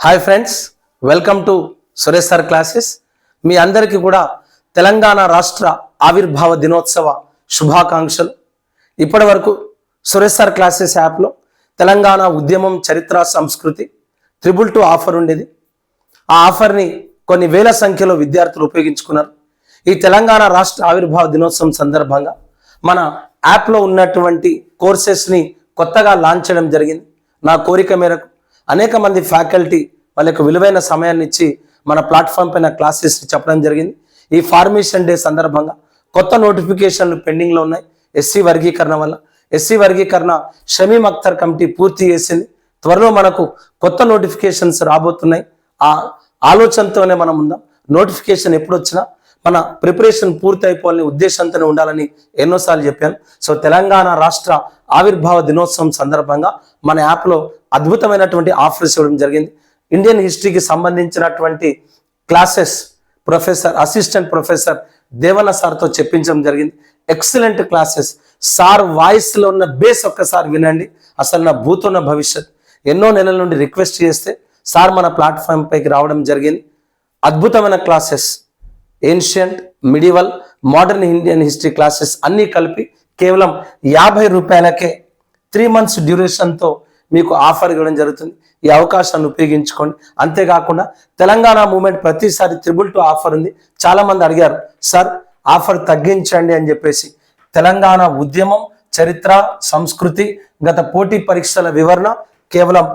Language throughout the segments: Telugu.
Hi friends, welcome to Suresh sir classes. మీ అందరికీ కూడా తెలంగాణ రాష్ట్ర ఆవిర్భావ దినోత్సవ శుభాకాంక్షలు. ఇప్పటి వరకు సురేష్ సార్ క్లాసెస్ యాప్లో తెలంగాణ ఉద్యమం చరిత్ర సంస్కృతి 222 ఆఫర్ ఉండేది. ఆ ఆఫర్ని కొన్ని వేల సంఖ్యలో విద్యార్థులు ఉపయోగించుకున్నారు. ఈ తెలంగాణ రాష్ట్ర ఆవిర్భావ దినోత్సవం సందర్భంగా మన యాప్లో ఉన్నటువంటి కోర్సెస్ని కొత్తగా లాంచ్ చేయడం జరిగింది. నా కోరిక మేరకు అనేక మంది ఫ్యాకల్టీ వాళ్ళ యొక్క విలువైన సమయాన్ని ఇచ్చి మన ప్లాట్ఫామ్ పైన క్లాసెస్ చెప్పడం జరిగింది. ఈ ఫార్మేషన్ డే సందర్భంగా కొత్త నోటిఫికేషన్లు పెండింగ్లో ఉన్నాయి. ఎస్సీ వర్గీకరణ వల్ల ఎస్సీ వర్గీకరణ షమీమ్ అఖ్తర్ కమిటీ పూర్తి చేసింది. త్వరలో మనకు కొత్త నోటిఫికేషన్స్ రాబోతున్నాయి. ఆ ఆలోచనతోనే మనం ఉందాం. నోటిఫికేషన్ ఎప్పుడు వచ్చినా మన ప్రిపరేషన్ పూర్తి అయిపోవాలని ఉద్దేశంతోనే ఉండాలని ఎన్నోసార్లు చెప్పాను. సో తెలంగాణ రాష్ట్ర ఆవిర్భావ దినోత్సవం సందర్భంగా మన యాప్లో అద్భుతమైనటువంటి ఆఫర్స్ ఇవ్వడం జరిగింది. ఇండియన్ హిస్టరీకి సంబంధించినటువంటి క్లాసెస్ అసిస్టెంట్ ప్రొఫెసర్ దేవన్న సార్తో చెప్పించడం జరిగింది. Excellent classes. సార్ వాయిస్లో ఉన్న బేస్ ఒక్కసారి వినండి. అసలు నా భూతున్న భవిష్యత్. ఎన్నో నెలల నుండి రిక్వెస్ట్ చేస్తే సార్ మన ప్లాట్ఫామ్ పైకి రావడం జరిగింది. అద్భుతమైన classes, ancient, medieval, modern Indian history classes అన్నీ కలిపి కేవలం 50 రూపాయలకే 3 months డ్యూరేషన్తో మీకు ఆఫర్ ఇవ్వడం జరుగుతుంది. ఈ అవకాశాన్ని ఉపయోగించుకోండి. అంతేకాకుండా తెలంగాణ మూవ్మెంట్ ప్రతిసారి 222 ఆఫర్ ఉంది. చాలామంది అడిగారు, సార్ ఆఫర్ తగ్గించండి అని చెప్పేసి. తెలంగాణ ఉద్యమం చరిత్ర సంస్కృతి గత పోటీ పరీక్షల వివరణ కేవలం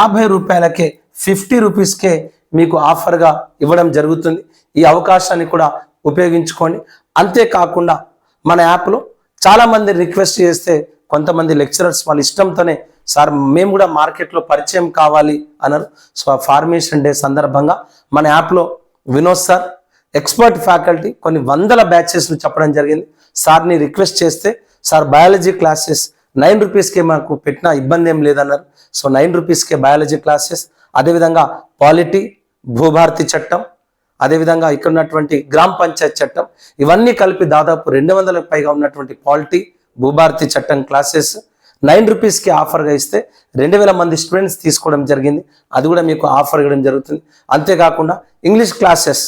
50 రూపాయలకే 50 రూపీస్కే మీకు ఆఫర్గా ఇవ్వడం జరుగుతుంది. ఈ అవకాశాన్ని కూడా ఉపయోగించుకోండి. అంతేకాకుండా మన యాప్లో చాలామంది రిక్వెస్ట్ చేస్తే కొంతమంది లెక్చరర్స్ వాళ్ళ ఇష్టంతోనే సార్ మేము కూడా మార్కెట్లో పరిచయం కావాలి అన్నారు. సో ఫార్మేషన్ డే సందర్భంగా మన యాప్లో వినోద్ సార్ ఎక్స్పర్ట్ ఫ్యాకల్టీ కొన్ని వందల బ్యాచెస్లు చెప్పడం జరిగింది. సార్ని రిక్వెస్ట్ చేస్తే సార్ బయాలజీ క్లాసెస్ 9 రూపీస్కే మాకు పెట్టినా ఇబ్బంది ఏం లేదన్నారు. సో 9 రూపీస్కే బయాలజీ క్లాసెస్, అదేవిధంగా పాలిటీ, భూభారతి చట్టం, అదేవిధంగా ఇక్కడ ఉన్నటువంటి గ్రామ పంచాయత్ చట్టం, ఇవన్నీ కలిపి దాదాపు 200లకు పైగా ఉన్నటువంటి పాలిటీ భూభారతి చట్టం క్లాసెస్ 9 రూపీస్కి ఆఫర్గా ఇస్తే 2000 మంది స్టూడెంట్స్ తీసుకోవడం జరిగింది. అది కూడా మీకు ఆఫర్ ఇవ్వడం జరుగుతుంది. అంతేకాకుండా ఇంగ్లీష్ క్లాసెస్,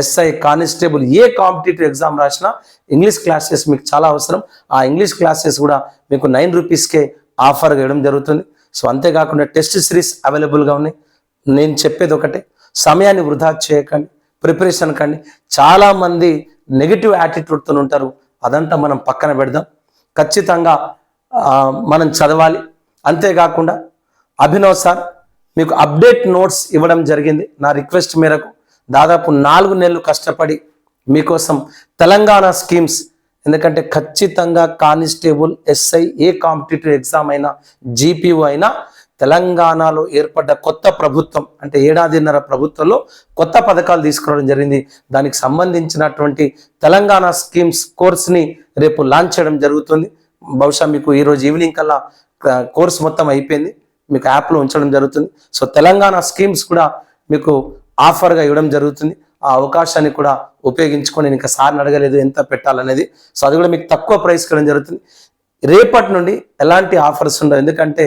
ఎస్ఐ, కానిస్టేబుల్ ఏ కాంపిటేటివ్ ఎగ్జామ్ రాసినా ఇంగ్లీష్ క్లాసెస్ మీకు చాలా అవసరం. ఆ ఇంగ్లీష్ క్లాసెస్ కూడా మీకు 9 రూపీస్కే ఆఫర్గా ఇవ్వడం జరుగుతుంది. సో అంతేకాకుండా టెస్ట్ సిరీస్ అవైలబుల్గా ఉన్నాయి. నేను చెప్పేది ఒకటే, సమయాన్ని వృధా చేయకండి, ప్రిపరేషన్ కండి. చాలామంది నెగిటివ్ యాటిట్యూడ్తో ఉంటారు. అదంతా మనం పక్కన పెడదాం. ఖచ్చితంగా మనం చదవాలి. అంతేకాకుండా అభినవ్ సార్ మీకు అప్డేట్ నోట్స్ ఇవ్వడం జరిగింది. నా రిక్వెస్ట్ మేరకు దాదాపు 4 నెలలు కష్టపడి మీకోసం తెలంగాణ స్కీమ్స్, ఎందుకంటే ఖచ్చితంగా కానిస్టేబుల్, ఎస్ఐ ఏ కాంపిటేటివ్ ఎగ్జామ్ అయినా, జీపీఓ అయినా తెలంగాణలో ఏర్పడ్డ కొత్త ప్రభుత్వం అంటే 1.5 ప్రభుత్వంలో కొత్త పథకాలు తీసుకురావడం జరిగింది. దానికి సంబంధించినటువంటి తెలంగాణ స్కీమ్స్ కోర్స్ని రేపు లాంచ్ చేయడం జరుగుతుంది. బహుశా మీకు ఈరోజు ఈవినింగ్ కల్లా కోర్స్ మొత్తం అయిపోయింది, మీకు యాప్లో ఉంచడం జరుగుతుంది. సో తెలంగాణ స్కీమ్స్ కూడా మీకు ఆఫర్గా ఇవ్వడం జరుగుతుంది. ఆ అవకాశాన్ని కూడా ఉపయోగించుకొని, నేను ఇంకా సార్ని అడగలేదు ఎంత పెట్టాలనేది. సో అది కూడా మీకు తక్కువ ప్రైస్ ఇవ్వడం జరుగుతుంది. రేపటి నుండి ఎలాంటి ఆఫర్స్ ఉండవు, ఎందుకంటే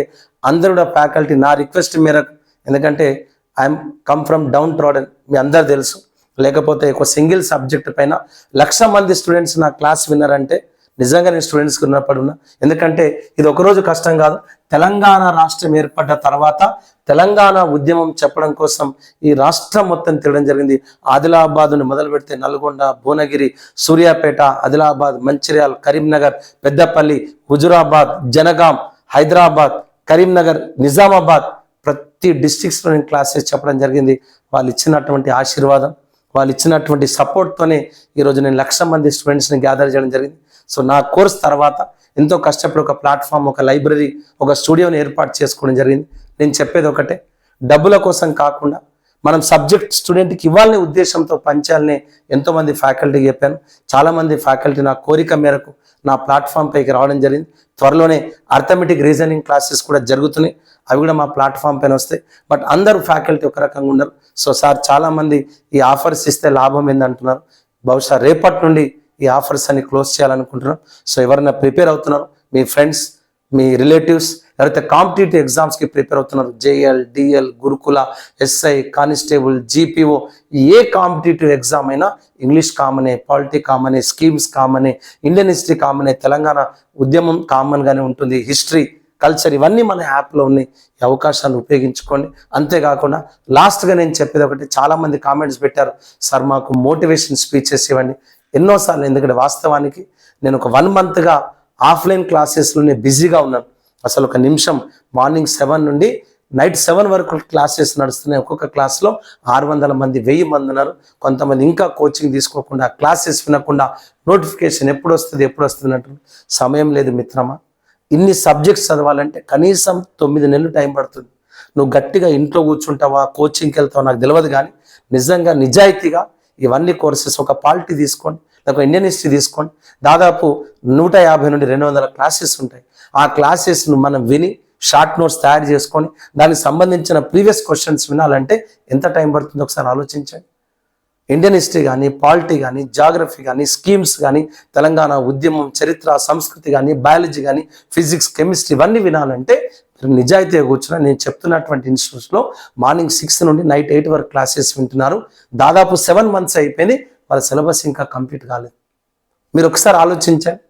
అందరూ కూడా ఫ్యాకల్టీ నా రిక్వెస్ట్ మేరకు, ఎందుకంటే I'm come from downtrodden, మీ అందరు తెలుసు. లేకపోతే ఒక సింగిల్ సబ్జెక్ట్ పైన 1,00,000 మంది స్టూడెంట్స్ నా క్లాస్ విన్నారంటే నిజంగా నేను స్టూడెంట్స్కి ఉన్నప్పుడు ఉన్నా. ఎందుకంటే ఇది ఒకరోజు కష్టం కాదు. తెలంగాణ రాష్ట్రం ఏర్పడ్డ తర్వాత తెలంగాణ ఉద్యమం చెప్పడం కోసం ఈ రాష్ట్రం మొత్తం తిరగడం జరిగింది. ఆదిలాబాద్ను మొదలు పెడితే నల్గొండ, భువనగిరి, సూర్యాపేట, ఆదిలాబాద్, మంచిర్యాల్, కరీంనగర్, పెద్దపల్లి, హుజురాబాద్, జనగాం, హైదరాబాద్, కరీంనగర్, నిజామాబాద్, ప్రతి డిస్ట్రిక్ట్స్లో నేను క్లాసెస్ చెప్పడం జరిగింది. వాళ్ళు ఇచ్చినటువంటి ఆశీర్వాదం, వాళ్ళు ఇచ్చినటువంటి సపోర్ట్తోనే ఈరోజు నేను 1,00,000 మంది స్టూడెంట్స్ని గ్యాదర్ చేయడం జరిగింది. సో నా కోర్స్ తర్వాత ఎంతో కష్టపడి ఒక ప్లాట్ఫామ్, ఒక లైబ్రరీ, ఒక స్టూడియోని ఏర్పాటు చేసుకోవడం జరిగింది. నేను చెప్పేది ఒకటే, డబ్బుల కోసం కాకుండా మనం సబ్జెక్ట్ స్టూడెంట్కి ఇవ్వాలనే ఉద్దేశంతో పంచాలని ఎంతోమంది ఫ్యాకల్టీకి చెప్పాను. చాలామంది ఫ్యాకల్టీ నా కోరిక మేరకు నా ప్లాట్ఫామ్ పైకి రావడం జరిగింది. త్వరలోనే అర్థమెటిక్ రీజనింగ్ క్లాసెస్ కూడా జరుగుతున్నాయి. అవి కూడా మా ప్లాట్ఫామ్ పైన వస్తాయి. బట్ అందరూ ఫ్యాకల్టీ ఒక రకంగా ఉండరు. సో సార్ చాలామంది ఈ ఆఫర్స్ ఇస్తే లాభం ఏందంటున్నారు. బహుశా రేపటి నుండి ఈ ఆఫర్స్ అన్ని క్లోజ్ చేయాలనుకుంటున్నాం. సో ఎవరైనా ప్రిపేర్ అవుతున్నారు, మీ ఫ్రెండ్స్, మీ రిలేటివ్స్ ఎవరైతే కాంపిటేటివ్ ఎగ్జామ్స్కి ప్రిపేర్ అవుతున్నారు, జేఎల్, డిఎల్, గురుకుల, ఎస్ఐ, కానిస్టేబుల్, జీపీఓ, ఏ కాంపిటేటివ్ ఎగ్జామ్ అయినా ఇంగ్లీష్ కామనే, పాలిటీ కామనే, స్కీమ్స్ కామనే, ఇండియన్ హిస్టరీ కామనే, తెలంగాణ ఉద్యమం కామన్గానే ఉంటుంది, హిస్టరీ, కల్చర్ ఇవన్నీ మన యాప్లో ఉన్నాయి. ఈ అవకాశాన్ని ఉపయోగించుకోండి. అంతేకాకుండా లాస్ట్గా నేను చెప్పేది ఒకటి, చాలామంది కామెంట్స్ పెట్టారు, సార్ మాకు మోటివేషన్ స్పీచెస్ ఇవ్వండి. ఎన్నోసార్లు, ఎందుకంటే వాస్తవానికి నేను ఒక 1 monthగా ఆఫ్లైన్ క్లాసెస్లోనే బిజీగా ఉన్నాను. అసలు ఒక నిమిషం మార్నింగ్ 7 నుండి నైట్ 7 వరకు క్లాసెస్ నడుస్తున్నాయి. ఒక్కొక్క క్లాస్లో 600 మంది, 1000 మంది ఉన్నారు. కొంతమంది ఇంకా కోచింగ్ తీసుకోకుండా, క్లాసెస్ వినకుండా, నోటిఫికేషన్ ఎప్పుడు వస్తుంది అంటారు. సమయం లేదు మిత్రమా. ఇన్ని సబ్జెక్ట్స్ చదవాలంటే కనీసం 9 నెలలు టైం పడుతుంది. నువ్వు గట్టిగా ఇంట్లో కూర్చుంటావా, కోచింగ్కి వెళ్తావా నాకు తెలియదు, కానీ నిజంగా నిజాయితీగా ఇవన్నీ కోర్సెస్, ఒక పాలిటీ తీసుకోండి, లేక ఇండియన్ హిస్టరీ తీసుకోండి, దాదాపు 150 నుండి 200 క్లాసెస్ ఉంటాయి. ఆ క్లాసెస్ను మనం విని షార్ట్ నోట్స్ తయారు చేసుకొని దానికి సంబంధించిన ప్రీవియస్ క్వశ్చన్స్ వినాలంటే ఎంత టైం పడుతుందో ఒకసారి ఆలోచించండి. ఇండియన్ హిస్టరీ కానీ, పాలిటీ కానీ, జాగ్రఫీ కానీ, స్కీమ్స్ కానీ, తెలంగాణ ఉద్యమం, చరిత్ర, సంస్కృతి కానీ, బయాలజీ కానీ, ఫిజిక్స్, కెమిస్ట్రీ ఇవన్నీ వినాలంటే నిజాయితీగా కూర్చున్నా. నేను చెప్తున్నటువంటి ఇన్స్టిట్యూట్స్లో మార్నింగ్ 6 నుండి నైట్ 8 వరకు క్లాసెస్ వింటున్నారు. దాదాపు 7 months అయిపోయింది, వాళ్ళ సిలబస్ ఇంకా కంప్లీట్ కాలేదు. మీరు ఒకసారి ఆలోచించండి.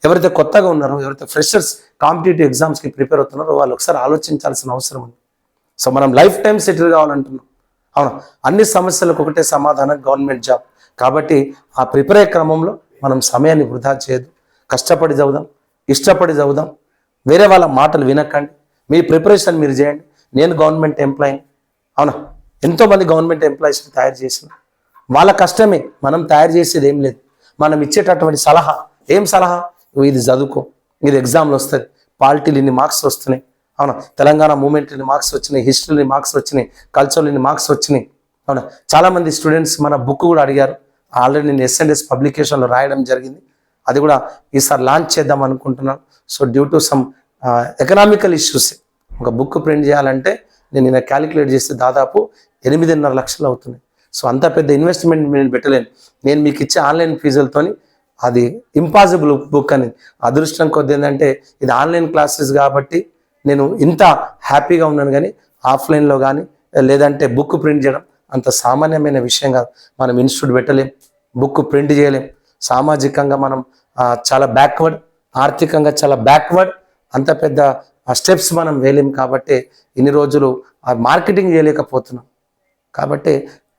ఎవరైతే కొత్తగా ఉన్నారో, ఎవరైతే ఫ్రెషర్స్ కాంపిటేటివ్ ఎగ్జామ్స్కి ప్రిపేర్ అవుతున్నారో వాళ్ళు ఒకసారి ఆలోచించాల్సిన అవసరం ఉంది. సో మనం లైఫ్ టైం సెటిల్ కావాలంటున్నాం, అవునా? అన్ని సమస్యలకు ఒకటే సమాధానం, గవర్నమెంట్ జాబ్. కాబట్టి ఆ ప్రిపేర్ అయ్యే క్రమంలో మనం సమయాన్ని వృధా చేయదు. కష్టపడి చదువుదాం, ఇష్టపడి చదువుదాం, వేరే వాళ్ళ మాటలు వినకండి. మీ ప్రిపరేషన్ మీరు చేయండి. నేను గవర్నమెంట్ ఎంప్లాయీని, అవునా? ఎంతోమంది గవర్నమెంట్ ఎంప్లాయీస్ని తయారు చేసిన వాళ్ళ కష్టమే, మనం తయారు చేసేది ఏం లేదు. మనం ఇచ్చేటటువంటి సలహా, ఏం సలహా? ఇది చదువుకో, ఇది ఎగ్జామ్లో వస్తుంది, పాలిటీలు ఇన్ని మార్క్స్ వస్తున్నాయి, అవునా? తెలంగాణ మూమెంట్ ఇన్ని మార్క్స్ వచ్చినాయి, హిస్టరీని మార్క్స్ వచ్చినాయి, కల్చర్లు ఇన్ని మార్క్స్ వచ్చినాయి, అవునా? చాలామంది స్టూడెంట్స్ మన బుక్ కూడా అడిగారు. ఆల్రెడీ నేను ఎస్ఎండ్ఎస్ పబ్లికేషన్లో రాయడం జరిగింది. అది కూడా ఈసారి లాంచ్ చేద్దాం అనుకుంటున్నాను. So due to some economical issues ఒక బుక్ ప్రింట్ చేయాలంటే నేను క్యాలిక్యులేట్ చేస్తే దాదాపు 8.5 లక్షలు అవుతున్నాయి. సో అంత పెద్ద ఇన్వెస్ట్మెంట్ నేను పెట్టలేను. నేను మీకు ఇచ్చే ఆన్లైన్ ఫీజులతోని అది ఇంపాసిబుల్ బుక్ అని. అదృష్టం కొద్ది ఏంటంటే ఇది ఆన్లైన్ క్లాసెస్ కాబట్టి నేను ఇంత హ్యాపీగా ఉన్నాను. కానీ ఆఫ్లైన్లో కానీ లేదంటే బుక్ ప్రింట్ చేయడం అంత సామాన్యమైన విషయం కాదు. మనం ఇన్స్టిట్యూట్ పెట్టలేం, బుక్ ప్రింట్ చేయలేం. సామాజికంగా మనం చాలా బ్యాక్వర్డ్, ఆర్థికంగా చాలా బ్యాక్వర్డ్. అంత పెద్ద స్టెప్స్ మనం వేయలేం. కాబట్టి ఇన్ని రోజులు మార్కెటింగ్ చేయలేకపోతున్నాం. కాబట్టి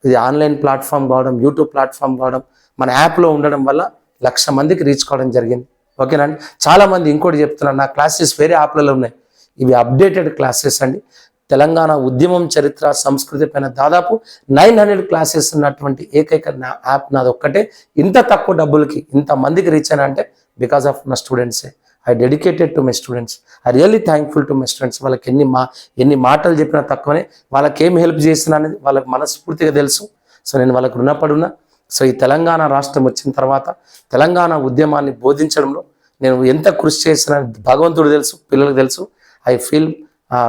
ఇది ఆన్లైన్ ప్లాట్ఫామ్ కావడం, యూట్యూబ్ ప్లాట్ఫామ్ కావడం, మన యాప్లో ఉండడం వల్ల 1,00,000 మందికి రీచ్ కావడం జరిగింది. ఓకేనా అండి? చాలామంది ఇంకోటి చెప్తున్నారు, నా క్లాసెస్ వేరే యాప్లలో ఉన్నాయి. ఇవి అప్డేటెడ్ క్లాసెస్ అండి. తెలంగాణ ఉద్యమం, చరిత్ర, సంస్కృతి పైన దాదాపు 900 క్లాసెస్ ఉన్నటువంటి ఏకైక యాప్ నాది ఒక్కటే. ఇంత తక్కువ డబ్బులకి ఇంతమందికి రీచ్ అయినా అంటే బికాస్ ఆఫ్ నా స్టూడెంట్సే. I dedicated to my students. I really thankful to my students. వాళ్ళకి ఎన్ని మాటలు చెప్పినా తక్కువనే, వాళ్ళకి ఏం హెల్ప్ చేస్తున్నా అనేది వాళ్ళకి మనస్ఫూర్తిగా తెలుసు. సో నేను వాళ్ళకు రుణపడి ఉన్నా. సో ఈ తెలంగాణ రాష్ట్రం వచ్చిన తర్వాత తెలంగాణ ఉద్యమాన్ని బోధించడంలో నేను ఎంత కృషి చేసిన భగవంతుడు తెలుసు, పిల్లలకు తెలుసు. I feel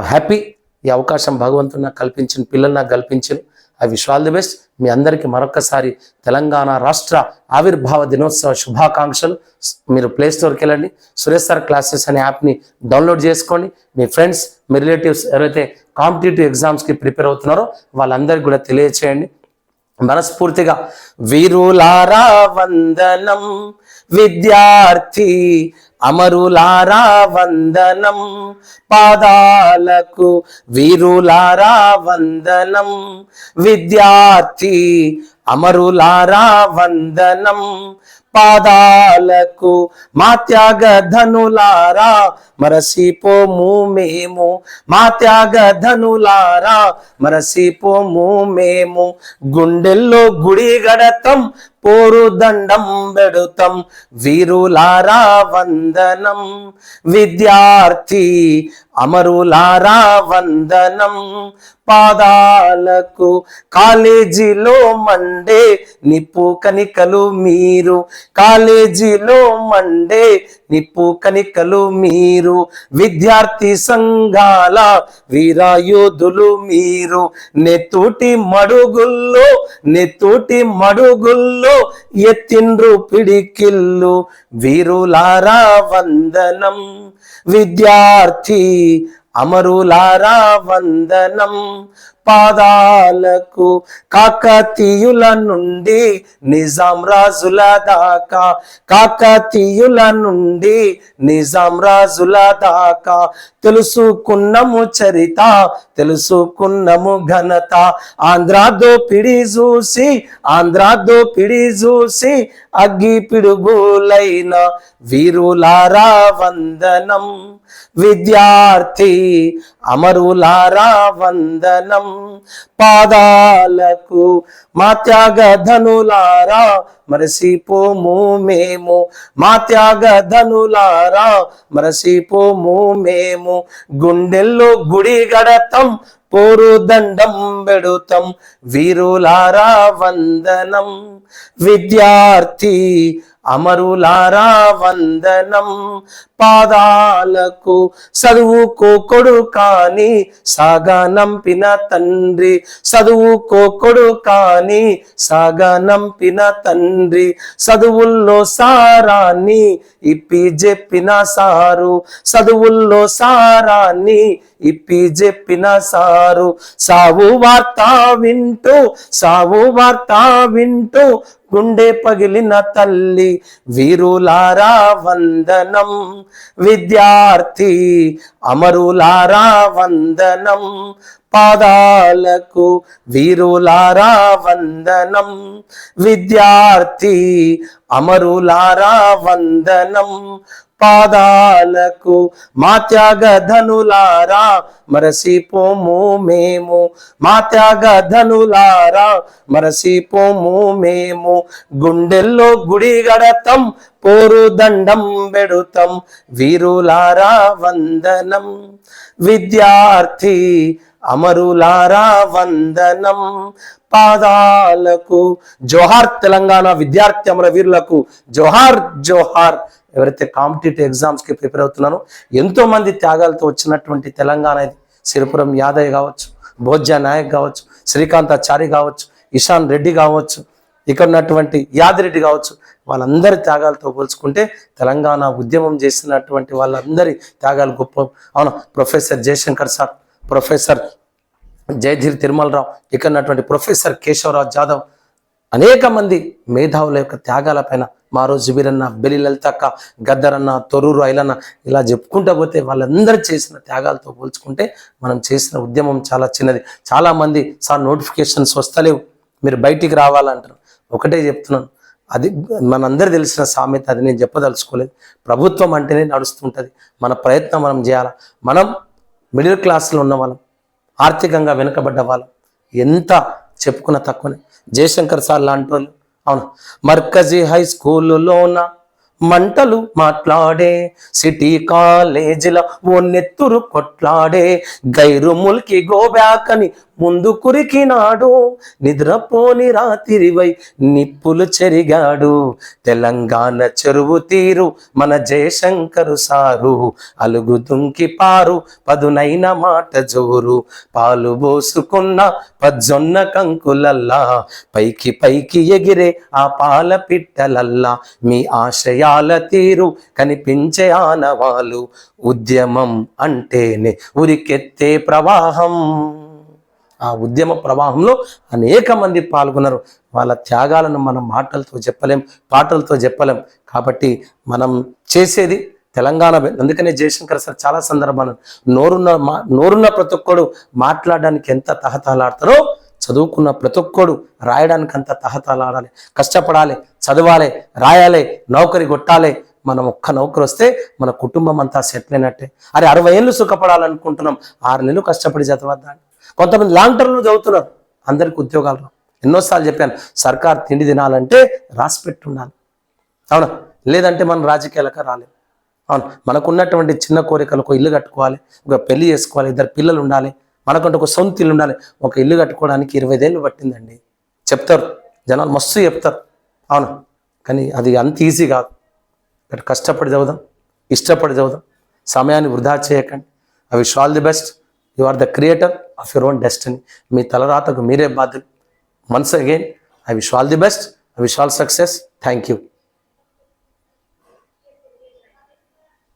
happy. ఈ అవకాశం భగవంతుడు నాకు కల్పించిన, పిల్లలు నాకు కల్పించిన. I wish all the best. మీ అందరికీ మరొకసారి తెలంగాణ రాష్ట్ర ఆవిర్భావ దినోత్సవ శుభాకాంక్షలు. మీరు ప్లే స్టోర్కి వెళ్ళండి, సురేష్ సార్ క్లాసెస్ అనే యాప్ని డౌన్లోడ్ చేసుకోండి. మీ ఫ్రెండ్స్, మీ రిలేటివ్స్ ఎవరైతే కాంపిటేటివ్ ఎగ్జామ్స్కి ప్రిపేర్ అవుతున్నారో వాళ్ళందరికీ కూడా తెలియచేయండి. మనస్ఫూర్తిగా వీరులారా వందనం, విద్యార్థి అమరులారా వందనం, పాదాలకు వీరులారా వందనం, విద్యార్థి అమరులారా వందనం, పాదాలకు మా త్యాగధనులారా మరసిపోము మేము, మా త్యాగధనులారా మరసిపోము మేము, గుండెల్లో గుడి గడతం, పోరు దండం పెడుతాం, వీరులారా వందనం, విద్యార్థి అమరులారా వందనం, పాదాలకు కాలేజీలో మండే నిప్పు కనికలు మీరు, కాలేజీలో మండే నిప్పు కనికలు మీరు, విద్యార్థి సంఘాల వీరాయోధులు మీరు, నెత్తూటి మడుగుల్లో ఎత్తిండ్రు పిడికిల్లు, వీరులారా వందనం, విద్యార్థి అమరులారా వందనం, పాదాలకు కాకతీయుల నుండి నిజాం రాజుల దాకా, కాకతీయుల నుండి నిజాం రాజుల దాకా తెలుసుకున్నము చరిత, తెలుసుకున్నము ఘనత. ఆంధ్ర దోపిడి చూసి, ఆంధ్ర దోపిడి చూసి అగ్గి పిడుగులైన వీరులారా వందనం, విద్యార్థి అమరులారా వందనం, పాదాలకు మా త్యాగధనులారా మరసిపోము మేము, మా త్యాగధనులారా మరసిపోము మేము. గుండెల్లో గుడి గడతం, పోరు దండం పెడుతాం, వీరులారా వందనం, విద్యార్థి అమరులారా వందనం, పాదాలకు చదువుకోకొడు కాని సాగనంపిన తండ్రి, చదువుకోకొడు కాని సాగనంపిన తండ్రి, చదువుల్లో సారాన్ని ఇప్పి చెప్పిన సారు, చదువుల్లో సారాన్ని ఇప్పి చెప్పిన సారు. సావు వార్త వింటూ, సావు వార్త వింటూ గుండె పగిలిన తల్లి, వీరులారా వందనం, విద్యార్థి అమరులారా వందనం, పాదాలకు వీరులారా వందనం, విద్యార్థి అమరులారా వందనం, పాదాలకు మా త్యాగధనులారా మరసిపోము మేము, మా త్యాగధనులారా మరసిపోము మేము. గుండెల్లో గుడి గడతం, పోరు దండం పెడుతాం, వీరులారా వందనం, విద్యార్థి అమరులారా వందనం, పాదాలకు. జోహార్ తెలంగాణ విద్యార్థి అమర వీరులకు జోహార్ జోహార్. ఎవరైతే కాంపిటేటివ్ ఎగ్జామ్స్కి ప్రిపేర్ అవుతున్నారో ఎంతో మంది త్యాగాలతో వచ్చినటువంటి తెలంగాణ ఇది. సిరిపురం యాదయ్య కావచ్చు, భోజ్య నాయక్ కావచ్చు, శ్రీకాంతాచారి కావచ్చు, ఇషాన్ రెడ్డి కావచ్చు, ఇక్కడ ఉన్నటువంటి యాదిరెడ్డి కావచ్చు, వాళ్ళందరి త్యాగాలతో పోల్చుకుంటే తెలంగాణ ఉద్యమం చేసినటువంటి వాళ్ళందరి త్యాగాలు గొప్ప. అవును, professor Jayashankar sir, professor Jayadheer Tirumalarao, ఇక్కడ ఉన్నటువంటి ప్రొఫెసర్ కేశవరావు జాదవ్, అనేక మంది మేధావుల యొక్క త్యాగాల పైన మారోజు వీరన్న, బెలి లలితక్క, గద్దరన్న, తొర్రూరు ఐలన్న, ఇలా చెప్పుకుంటూ పోతే వాళ్ళందరూ చేసిన త్యాగాలతో పోల్చుకుంటే మనం చేసిన ఉద్యమం చాలా చిన్నది. చాలామంది సార్ నోటిఫికేషన్స్ వస్తలేవు, మీరు బయటికి రావాలంటారు. ఒకటే చెప్తున్నాను, అది మనందరూ తెలిసిన సామెత, అది నేను చెప్పదలుచుకోలేదు. ప్రభుత్వం అంటేనే నడుస్తుంటుంది, మన ప్రయత్నం మనం చేయాలి. మనం మిడిల్ క్లాస్లో ఉన్న వాళ్ళం, ఆర్థికంగా వెనుకబడ్డ వాళ్ళం, ఎంత చెప్పుకున్న తక్కువనే. జయశంకర్ సార్ లాంటి వాళ్ళు, అవును, మర్కజీ హై స్కూలులోన మంటలు మాట్లాడే, సిటీ కాలేజీలో ఓ నెత్తురు కొట్లాడే, గైరు ముల్కి గోబ్యాకని ముందు కురికినాడు, నిద్రపోని రాత్రివై నిప్పులు చెరిగాడు, తెలంగాణ చెరువు తీరు మన జయశంకరు సారు, అలుగు దుంకి పారు పదునైన మాట జోరు, పాలు పోసుకున్న పజ్జొన్న కంకులల్లా, పైకి పైకి ఎగిరే ఆ పాల పిట్టలల్లా, మీ ఆశయాల తీరు కనిపించే ఆనవాలు, ఉద్యమం అంటేనే ఉరికెత్తే ప్రవాహం. ఆ ఉద్యమ ప్రవాహంలో అనేక మంది పాల్గొన్నారు. వాళ్ళ త్యాగాలను మనం మాటలతో చెప్పలేం, పాటలతో చెప్పలేం. కాబట్టి మనం చేసేది తెలంగాణ. అందుకనే జయశంకర్ సార్ చాలా సందర్భాలు నోరున్న ప్రతి ఒక్కడు మాట్లాడడానికి ఎంత తహతలాడతారో, చదువుకున్న ప్రతి ఒక్కడు రాయడానికి అంత తహతలాడాలి, కష్టపడాలి, చదవాలి, రాయాలి, నౌకరి కొట్టాలి. మనం ఒక్క నౌకరు వస్తే మన కుటుంబం అంతా సెటిల్ అయినట్టే. అరే 60 ఏళ్ళు సుఖపడాలనుకుంటున్నాం, 6 నెలలు కష్టపడి చదవద్దా. కొంతమంది లాంగ్ టర్మ్లో చదువుతున్నారు, అందరికి ఉద్యోగాలు రావు. ఎన్నోసార్లు చెప్పాను, సర్కార్ తిండి తినాలంటే రాసి పెట్టి ఉండాలి, అవునా, లేదంటే మనం రాజకీయాలకు రాలేము. అవును, మనకున్నటువంటి చిన్న కోరికలు, ఒక ఇల్లు కట్టుకోవాలి, ఒక పెళ్లి చేసుకోవాలి, 2 పిల్లలు ఉండాలి, మనకంటే ఒక సొంత ఇల్లు ఉండాలి. ఒక ఇల్లు కట్టుకోవడానికి 25 ఏళ్ళు పట్టిందండి చెప్తారు జనాలు, మస్తు చెప్తారు, అవును. కానీ అది అంత ఈజీ కాదు. ఇక్కడ కష్టపడి చదువుదాం, ఇష్టపడి చదువుదాం, సమయాన్ని వృధా చేయకండి. I wish all the best. You are the creator of your own destiny. మీ తలరాతకు మీరే బాధ్యులు. Once again I wish all the best, I wish all success. Thank you.